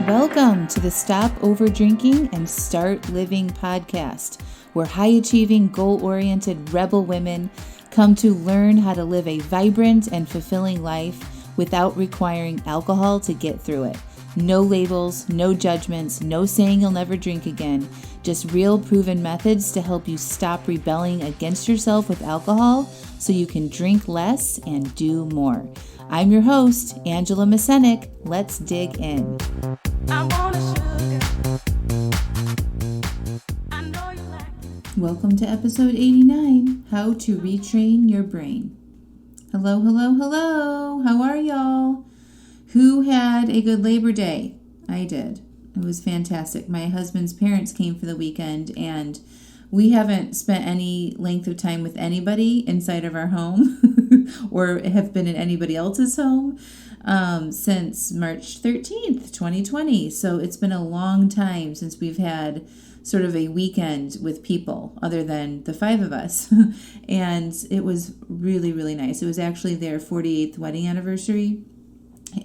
Welcome to the Stop Over Drinking and Start Living podcast, where high-achieving, goal-oriented rebel women come to learn how to live a vibrant and fulfilling life without requiring alcohol to get through it. No labels, no judgments, no saying you'll never drink again. Just real proven methods to help you stop rebelling against yourself with alcohol so you can drink less and do more. I'm your host, Angela Mascenik. Let's dig in. Welcome to episode 89, How to Retrain Your Brain. Hello, hello, hello. How are y'all? Who had a good Labor Day? I did. It was fantastic. My husband's parents came for the weekend, and we haven't spent any length of time with anybody inside of our home or have been in anybody else's home since March 13th, 2020. So it's been a long time since we've had sort of a weekend with people other than the five of us. And it was really, really nice. It was actually their 48th wedding anniversary.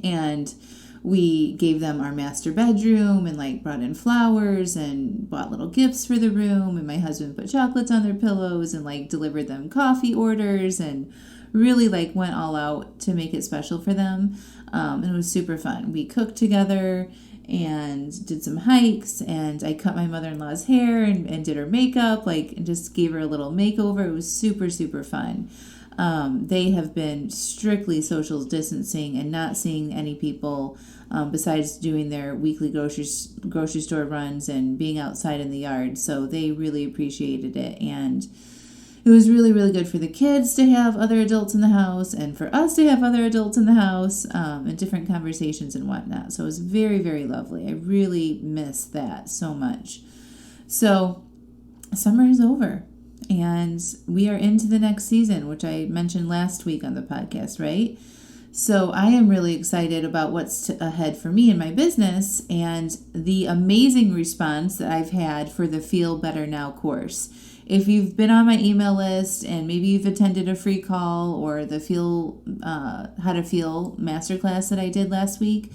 And we gave them our master bedroom and brought in flowers and bought little gifts for the room. And my husband put chocolates on their pillows and delivered them coffee orders and really went all out to make it special for them. And it was super fun. We cooked together and did some hikes, and I cut my mother-in-law's hair and did her makeup, and just gave her a little makeover. It was super, super fun. They have been strictly social distancing and not seeing any people besides doing their weekly grocery store runs and being outside in the yard. So they really appreciated it, and it was really, really good for the kids to have other adults in the house and for us to have other adults in the house and different conversations and whatnot. So it was very, very lovely. I really miss that so much. So summer is over and we are into the next season, which I mentioned last week on the podcast, right? So I am really excited about what's ahead for me in my business and the amazing response that I've had for the Feel Better Now course. If you've been on my email list and maybe you've attended a free call or the How to Feel masterclass that I did last week,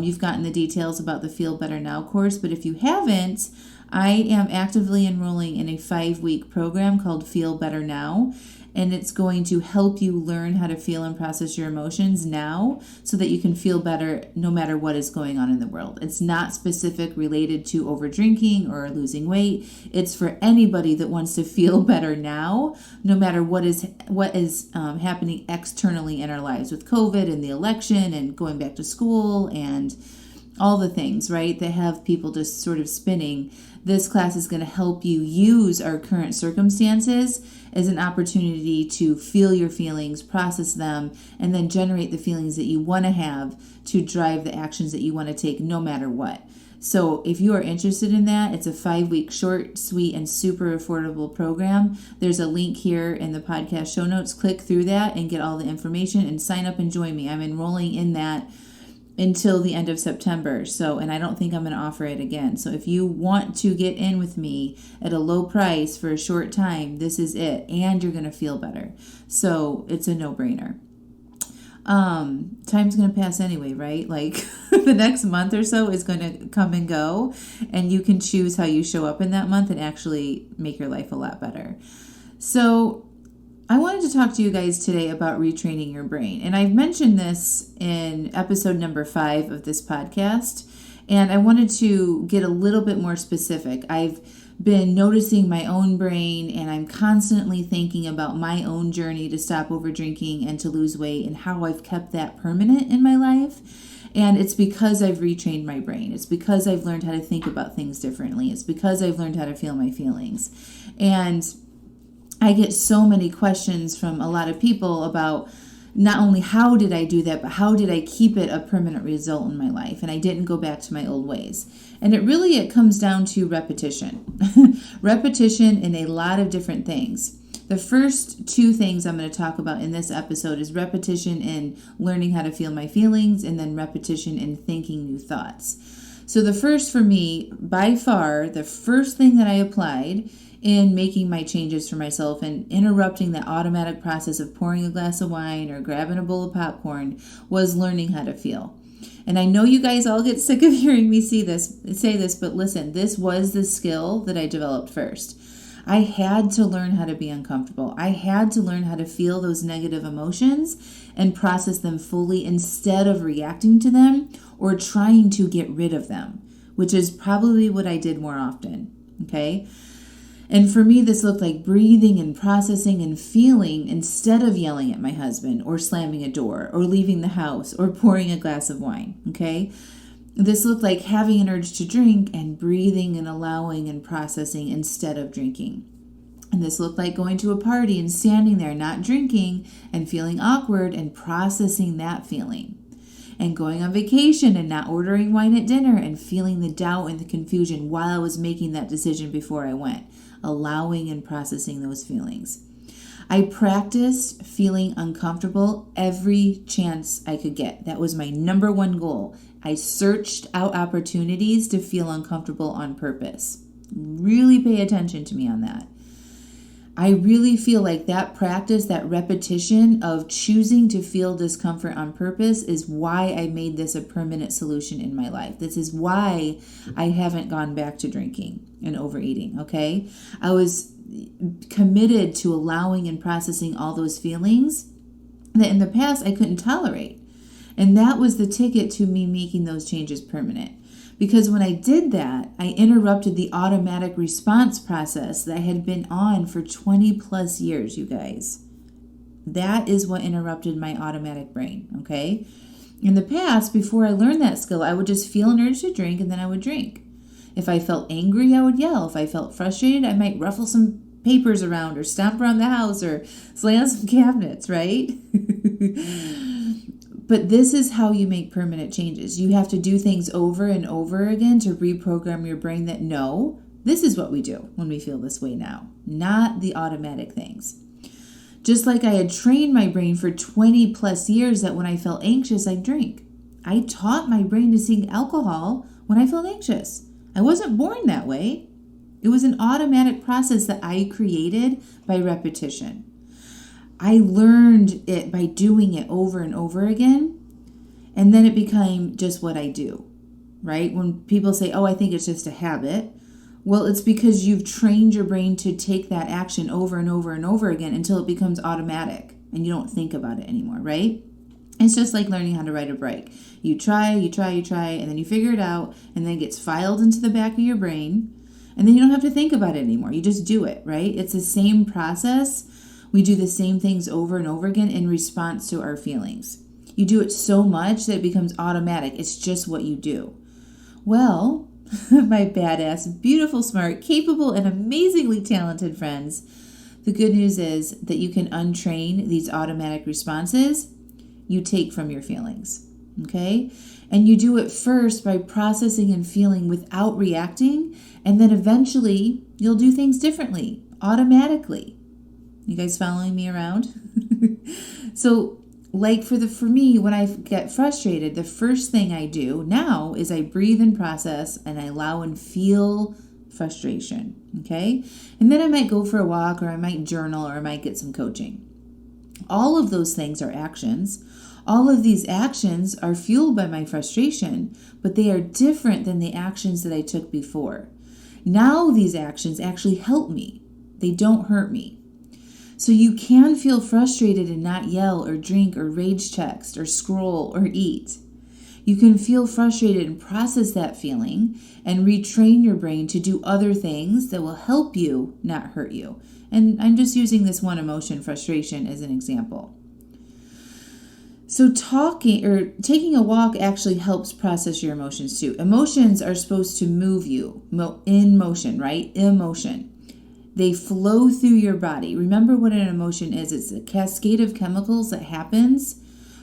you've gotten the details about the Feel Better Now course. But if you haven't, I am actively enrolling in a 5-week program called Feel Better Now. And it's going to help you learn how to feel and process your emotions now so that you can feel better no matter what is going on in the world. It's not specific related to over drinking or losing weight. It's for anybody that wants to feel better now, no matter what is happening externally in our lives with COVID and the election and going back to school and all the things, right, that have people just sort of spinning. This class is going to help you use our current circumstances as an opportunity to feel your feelings, process them, and then generate the feelings that you want to have to drive the actions that you want to take no matter what. So if you are interested in that, it's a 5-week short, sweet, and super affordable program. There's a link here in the podcast show notes. Click through that and get all the information and sign up and join me. I'm enrolling in that until the end of September. And I don't think I'm going to offer it again. So if you want to get in with me at a low price for a short time, this is it. And you're going to feel better. So it's a no-brainer. Time's going to pass anyway, right? The next month or so is going to come and go, and you can choose how you show up in that month and actually make your life a lot better. So I wanted to talk to you guys today about retraining your brain. And I've mentioned this in episode number 5 of this podcast. And I wanted to get a little bit more specific. I've been noticing my own brain, and I'm constantly thinking about my own journey to stop over drinking and to lose weight and how I've kept that permanent in my life. And it's because I've retrained my brain. It's because I've learned how to think about things differently. It's because I've learned how to feel my feelings. And I get so many questions from a lot of people about not only how did I do that, but how did I keep it a permanent result in my life? And I didn't go back to my old ways. And it comes down to repetition. Repetition in a lot of different things. The first 2 things I'm going to talk about in this episode is repetition in learning how to feel my feelings, and then repetition in thinking new thoughts. So the first for me, by far, the first thing that I applied in making my changes for myself and interrupting that automatic process of pouring a glass of wine or grabbing a bowl of popcorn was learning how to feel. And I know you guys all get sick of hearing me say this, but listen, this was the skill that I developed first. I had to learn how to be uncomfortable. I had to learn how to feel those negative emotions and process them fully instead of reacting to them or trying to get rid of them, which is probably what I did more often, okay? And for me, this looked like breathing and processing and feeling instead of yelling at my husband or slamming a door or leaving the house or pouring a glass of wine, okay? This looked like having an urge to drink and breathing and allowing and processing instead of drinking. And this looked like going to a party and standing there not drinking and feeling awkward and processing that feeling. And going on vacation and not ordering wine at dinner and feeling the doubt and the confusion while I was making that decision before I went, allowing and processing those feelings. I practiced feeling uncomfortable every chance I could get. That was my number one goal. I searched out opportunities to feel uncomfortable on purpose. Really pay attention to me on that. I really feel like that practice, that repetition of choosing to feel discomfort on purpose is why I made this a permanent solution in my life. This is why I haven't gone back to drinking and overeating, okay? I was committed to allowing and processing all those feelings that in the past I couldn't tolerate. And that was the ticket to me making those changes permanent. Because when I did that, I interrupted the automatic response process that I had been on for 20 plus years, you guys. That is what interrupted my automatic brain, okay? In the past, before I learned that skill, I would just feel an urge to drink and then I would drink. If I felt angry, I would yell. If I felt frustrated, I might ruffle some papers around or stomp around the house or slam some cabinets, right? But this is how you make permanent changes. You have to do things over and over again to reprogram your brain that no, this is what we do when we feel this way now, not the automatic things. Just like I had trained my brain for 20 plus years that when I felt anxious, I'd drink. I taught my brain to seek alcohol when I felt anxious. I wasn't born that way. It was an automatic process that I created by repetition. I learned it by doing it over and over again, and then it became just what I do, right? When people say, oh, I think it's just a habit, well, it's because you've trained your brain to take that action over and over and over again until it becomes automatic and you don't think about it anymore, right? It's just like learning how to ride a bike. You try, and then you figure it out, and then it gets filed into the back of your brain, and then you don't have to think about it anymore. You just do it, right? It's the same process. We do the same things over and over again in response to our feelings. You do it so much that it becomes automatic. It's just what you do. Well, my badass, beautiful, smart, capable, and amazingly talented friends, the good news is that you can untrain these automatic responses you take from your feelings, okay? And you do it first by processing and feeling without reacting, and then eventually you'll do things differently, automatically. You guys following me around? So, like for me, when I get frustrated, the first thing I do now is I breathe and process and I allow and feel frustration, okay? And then I might go for a walk or I might journal or I might get some coaching. All of those things are actions. All of these actions are fueled by my frustration, but they are different than the actions that I took before. Now these actions actually help me. They don't hurt me. So you can feel frustrated and not yell or drink or rage text or scroll or eat. You can feel frustrated and process that feeling and retrain your brain to do other things that will help you, not hurt you. And I'm just using this one emotion, frustration, as an example. So taking a walk actually helps process your emotions too. Emotions are supposed to move you in motion, right? Emotion. They flow through your body. Remember what an emotion is. It's a cascade of chemicals that happens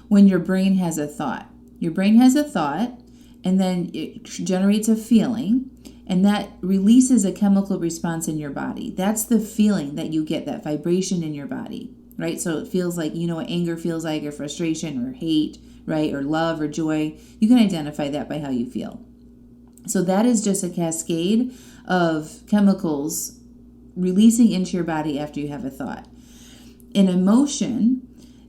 when your brain has a thought. Your brain has a thought, and then it generates a feeling, and that releases a chemical response in your body. That's the feeling that you get, that vibration in your body, right? So it feels like, you know what anger feels like, or frustration, or hate, right? Or love, or joy. You can identify that by how you feel. So that is just a cascade of chemicals releasing into your body after you have a thought. An emotion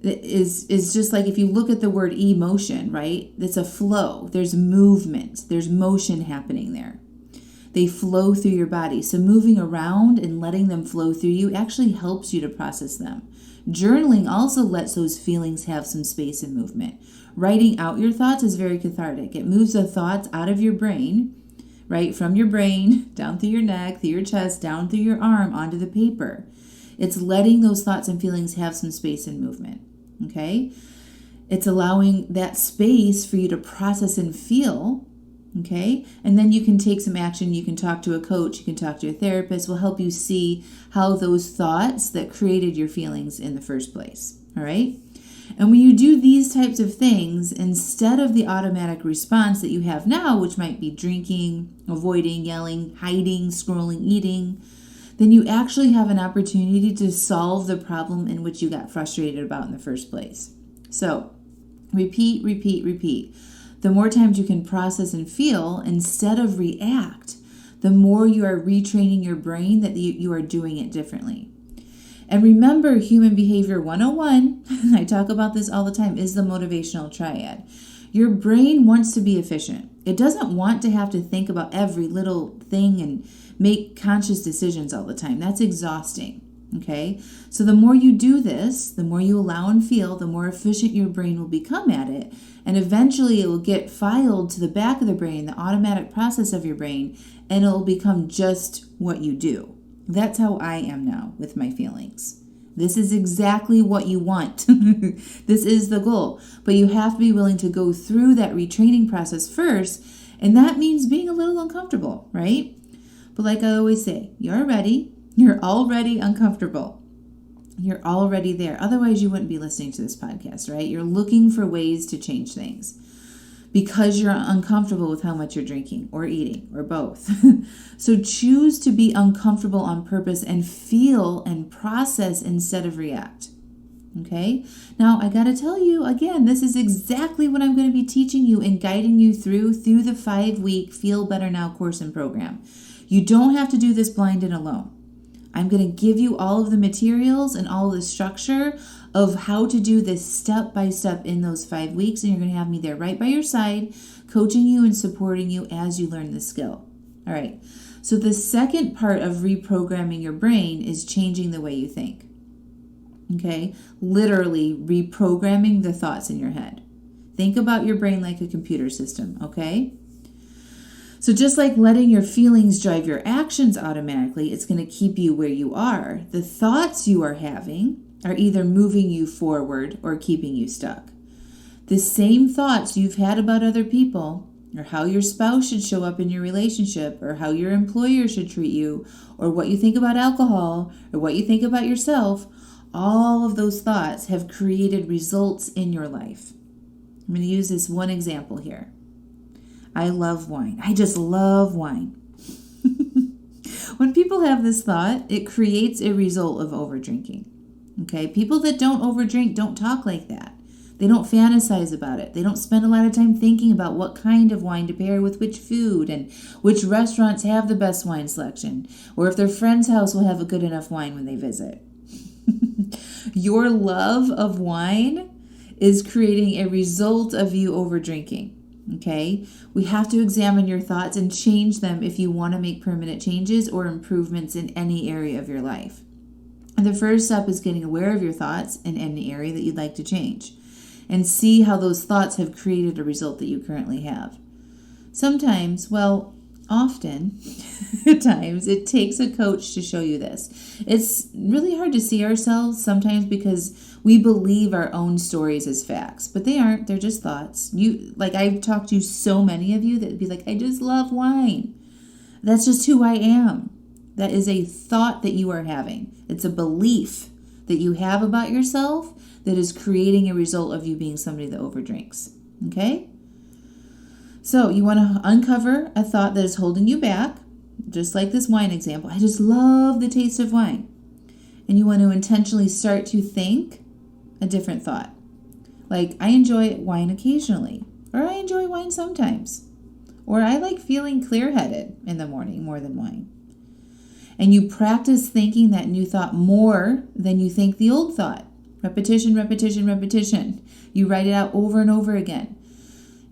is just like if you look at the word emotion, right? It's a flow. There's movement. There's motion happening there. They flow through your body. So moving around and letting them flow through you actually helps you to process them. Journaling also lets those feelings have some space and movement. Writing out your thoughts is very cathartic. It moves the thoughts out of your brain, right? From your brain, down through your neck, through your chest, down through your arm, onto the paper. It's letting those thoughts and feelings have some space and movement, okay? It's allowing that space for you to process and feel, okay? And then you can take some action. You can talk to a coach. You can talk to a therapist. Will help you see how those thoughts that created your feelings in the first place, all right? And when you do these types of things, instead of the automatic response that you have now, which might be drinking, avoiding, yelling, hiding, scrolling, eating, then you actually have an opportunity to solve the problem in which you got frustrated about in the first place. So, repeat, repeat, repeat. The more times you can process and feel instead of react, the more you are retraining your brain that you are doing it differently. And remember, Human Behavior 101, I talk about this all the time, is the motivational triad. Your brain wants to be efficient. It doesn't want to have to think about every little thing and make conscious decisions all the time. That's exhausting, okay? So the more you do this, the more you allow and feel, the more efficient your brain will become at it. And eventually it will get filed to the back of the brain, the automatic process of your brain, and it will become just what you do. That's how I am now with my feelings. This is exactly what you want. This is the goal. But you have to be willing to go through that retraining process first, and that means being a little uncomfortable, right? But like I always say, you're ready. You're already uncomfortable. You're already there. Otherwise, you wouldn't be listening to this podcast, right? You're looking for ways to change things because you're uncomfortable with how much you're drinking or eating or both. So choose to be uncomfortable on purpose and feel and process instead of react. Okay? Now, I got to tell you again, this is exactly what I'm going to be teaching you and guiding you through the 5-week Feel Better Now course and program. You don't have to do this blind and alone. I'm going to give you all of the materials and all of the structure of how to do this step by step in those 5 weeks. And you're going to have me there right by your side, coaching you and supporting you as you learn the skill. All right. So the second part of reprogramming your brain is changing the way you think. Okay. Literally reprogramming the thoughts in your head. Think about your brain like a computer system. Okay. So just like letting your feelings drive your actions automatically, it's going to keep you where you are. The thoughts you are having are either moving you forward or keeping you stuck. The same thoughts you've had about other people, or how your spouse should show up in your relationship, or how your employer should treat you, or what you think about alcohol, or what you think about yourself, all of those thoughts have created results in your life. I'm going to use this one example here. I love wine. I just love wine. When people have this thought, it creates a result of overdrinking. Okay? People that don't overdrink don't talk like that. They don't fantasize about it. They don't spend a lot of time thinking about what kind of wine to pair with which food and which restaurants have the best wine selection, or if their friend's house will have a good enough wine when they visit. Your love of wine is creating a result of you overdrinking. Okay, we have to examine your thoughts and change them if you want to make permanent changes or improvements in any area of your life. And the first step is getting aware of your thoughts in any area that you'd like to change and see how those thoughts have created a result that you currently have. Sometimes, often times, it takes a coach to show you this. It's really hard to see ourselves sometimes because we believe our own stories as facts, but they aren't. They're just thoughts. I've talked to so many of you that would be like, I just love wine. That's just who I am. That is a thought that you are having. It's a belief that you have about yourself that is creating a result of you being somebody that overdrinks. Okay? So you want to uncover a thought that is holding you back, just like this wine example. I just love the taste of wine. And you want to intentionally start to think a different thought. Like, I enjoy wine occasionally, or I enjoy wine sometimes, or I like feeling clear-headed in the morning more than wine. And you practice thinking that new thought more than you think the old thought, Repetition, repetition, repetition. You write it out over and over again.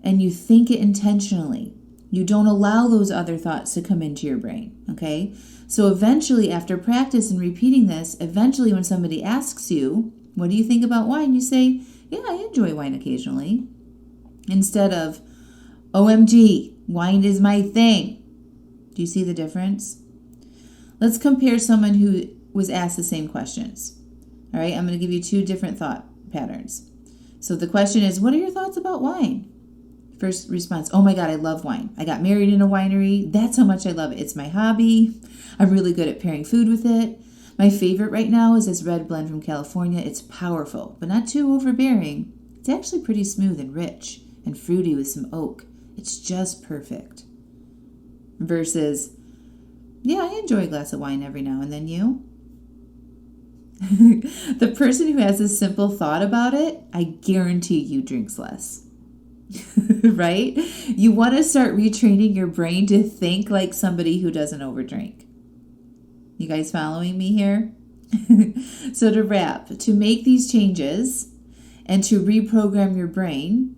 And you think it intentionally. You don't allow those other thoughts to come into your brain, okay? So eventually, after practice and repeating this, eventually when somebody asks you, what do you think about wine? You say, yeah, I enjoy wine occasionally. Instead of, OMG, wine is my thing. Do you see the difference? Let's compare someone who was asked the same questions. All right, I'm going to give you two different thought patterns. So the question is, what are your thoughts about wine? First response, oh my God, I love wine. I got married in a winery. That's how much I love it. It's my hobby. I'm really good at pairing food with it. My favorite right now is this red blend from California. It's powerful, but not too overbearing. It's actually pretty smooth and rich and fruity with some oak. It's just perfect. Versus, yeah, I enjoy a glass of wine every now and then. You? The person who has a simple thought about it, I guarantee you drinks less. Right? You want to start retraining your brain to think like somebody who doesn't overdrink. You guys following me here? So to wrap, to make these changes and to reprogram your brain,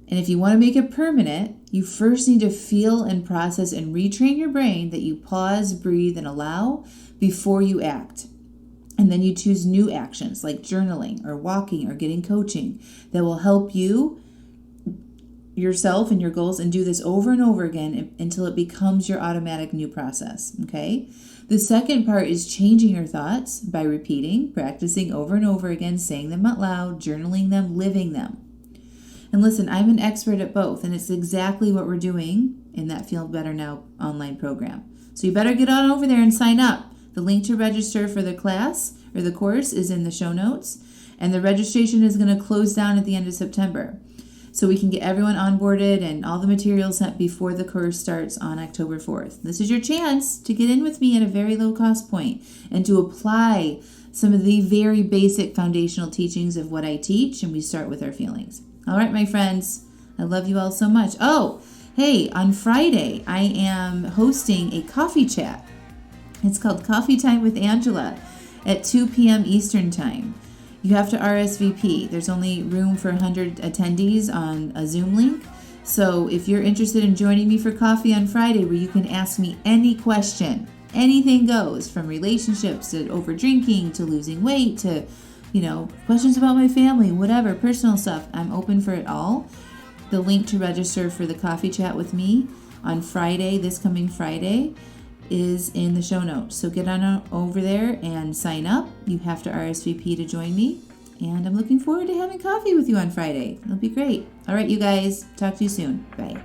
and if you want to make it permanent, you first need to feel and process and retrain your brain that you pause, breathe, and allow before you act. And then you choose new actions like journaling or walking or getting coaching that will help you, yourself and your goals, and do this over and over again until it becomes your automatic new process, okay? The second part is changing your thoughts by repeating, practicing over and over again, saying them out loud, journaling them, living them. And listen, I'm an expert at both, and it's exactly what we're doing in that Feel Better Now online program. So you better get on over there and sign up. The link to register for the class or the course is in the show notes, and the registration is going to close down at the end of September. So we can get everyone onboarded and all the materials sent before the course starts on October 4th. This is your chance to get in with me at a very low cost point and to apply some of the very basic foundational teachings of what I teach, and we start with our feelings. All right, my friends, I love you all so much. Oh, hey, on Friday, I am hosting a coffee chat. It's called Coffee Time with Angela at 2 p.m. Eastern Time. You have to RSVP. There's only room for 100 attendees on a Zoom link. So if you're interested in joining me for coffee on Friday, where you can ask me any question, anything goes, from relationships to over drinking to losing weight to, questions about my family, whatever, personal stuff, I'm open for it all. The link to register for the coffee chat with me on Friday, this coming Friday, is in the show notes. So get on over there and sign up. You have to RSVP to join me. And I'm looking forward to having coffee with you on Friday. It'll be great. All right, you guys. Talk to you soon. Bye.